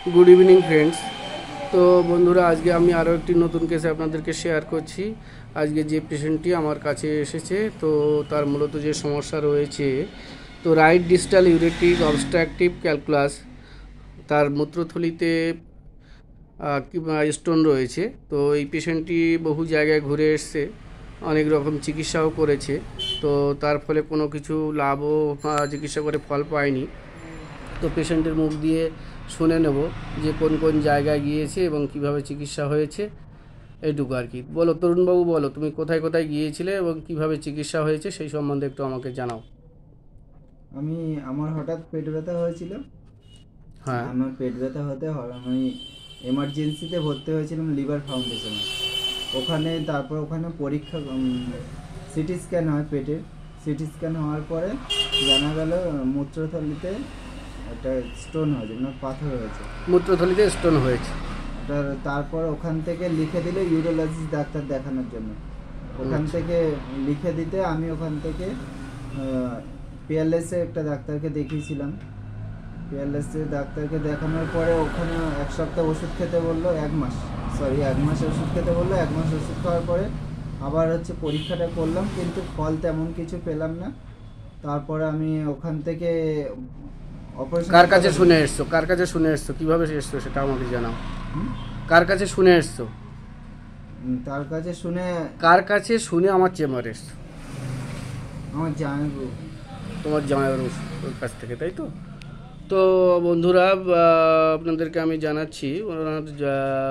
Good evening friends. তো বন্ধুরা, আজকে আমি আরও একটি নতুন কেসে আপনাদেরকে শেয়ার করছি। আজকে যে পেশেন্টটি আমার কাছে এসেছে, তো তার মূলত যে সমস্যা রয়েছে, তো রাইট ডিস্টাল ইউরেটিক অবস্ট্রাকটিভ ক্যালকুলাস, তার মূত্রথলিতে স্টোন রয়েছে। তো এই পেশেন্টটি বহু জায়গায় ঘুরে এসছে, অনেক রকম চিকিৎসাও করেছে, তো তার ফলে কোনো কিছু লাভও চিকিৎসা করে ফল পায়নি। তো পেশেন্টের মুখ দিয়ে শুনে নেব যে কোন কোন জায়গায় গিয়েছে এবং কিভাবে চিকিৎসা হয়েছে, এইটুকু আর কি। বলো তরুণবাবু, বলো তুমি কোথায় কোথায় গিয়েছিলে এবং কিভাবে চিকিৎসা হয়েছে সেই সম্বন্ধে একটু আমাকে জানাও। আমার হঠাৎ পেট ব্যথা হয়েছিল। হ্যাঁ, আমার পেট ব্যথা হতে আমি এমার্জেন্সিতে ভর্তি হয়েছিলাম লিভার ফাউন্ডেশনে। ওখানে পরীক্ষা সিটি স্ক্যান হয় পেটের। সিটি স্ক্যান হওয়ার পরে জানা গেল মূত্রথলিতে একটা স্টোন হয়েছে, মানে পাথর হয়েছে, মূত্রথলিতে স্টোন হয়েছে। তারপর ওখান থেকে লিখে দিল ইউরোলজিস্ট ডাক্তার দেখানোর জন্য। ওখান থেকে লিখে দিতে আমি ওখান থেকে পিএলএসে একটা ডাক্তারকে দেখিয়েছিলাম। পিএলএসে ডাক্তারকে দেখানোর পরে ওখানে এক সপ্তাহ ওষুধ খেতে বললো, এক মাস ওষুধ খেতে বললো। 1 মাস ওষুধ খাওয়ার পরে আবার পরীক্ষাটা করলাম, কিন্তু ফল তেমন কিছু পেলাম না। তারপরে আমি ওখান থেকে অপারেশন। কার কাছে শুনে এসছো কিভাবে এসছো সেটা আমাকে জানাও। কার কাছে শুনে এসছো? কার কাছে শুনে আমার চেম্বারে এসছো? আমার জামাইবাবু। তোমার জামাইবাবুর কাছ থেকে, তাই তো? তো বন্ধুরা, আপনাদেরকে আমি জানাচ্ছি, ওনার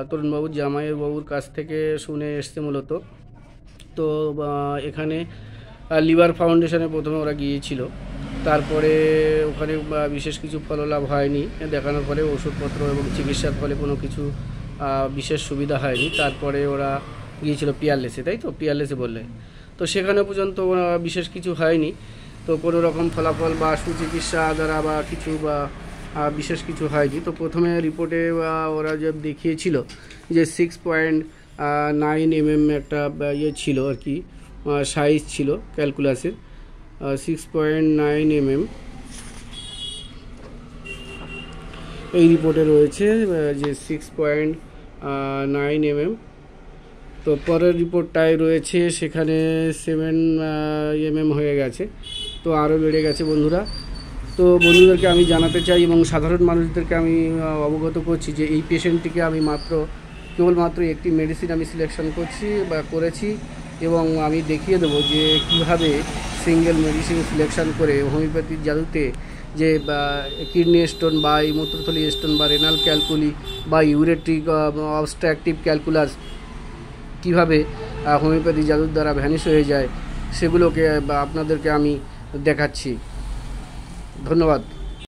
তরুণবাবুর জামাইবাবুর কাছ থেকে শুনে এসছে মূলত। তো এখানে লিভার ফাউন্ডেশনে প্রথমে ওরা গিয়েছিল, তারপরে ওখানে বিশেষ কিছু ফললাভ হয়নি। দেখানোর পরে ওষুধপত্র এবং চিকিৎসার ফলে কোনো কিছু বিশেষ সুবিধা হয়নি। তারপরে ওরা গিয়েছিল পিয়ারলেসে, তাই তো? পিয়ারলেসে বললে তো সেখানে পর্যন্ত বিশেষ কিছু হয়নি। তো কোনো রকম ফলাফল বা সুচিকিৎসা দ্বারা বা কিছু বা বিশেষ কিছু হয়নি। তো প্রথমে রিপোর্টে ওরা যে দেখিয়েছিল যে 6.9 mm একটা ইয়ে ছিল আর কি, সাইজ ছিল ক্যালকুলাসের 6.9 mm। এই রিপোর্টে রয়েছে যে 6.9 mm। তো পরের রিপোর্টটায় রয়েছে সেখানে 7 mm হয়ে গেছে, তো আরও বেড়ে গেছে বন্ধুরা। তো বন্ধুদেরকে আমি জানাতে চাই এবং সাধারণ মানুষদেরকে আমি অবগত করছি যে এই পেশেন্টটিকে আমি কেবলমাত্র একটি মেডিসিন আমি সিলেকশন করেছি এবং আমি দেখিয়ে দেবো যে কীভাবে সিঙ্গেল মেডিসিন সিলেকশন করে হোমিওপ্যাথির জাদুতে যে কিডনি স্টোন বা এই মূত্রথলি স্টোন বা রেনাল ক্যালকুলি বা ইউরেট্রিক অবস্ট্রাকটিভ ক্যালকুলাস কীভাবে হোমিওপ্যাথি জাদুর দ্বারা ভ্যানিশ হয়ে যায় সেগুলোকে আপনাদেরকে আমি দেখাচ্ছি। ধন্যবাদ।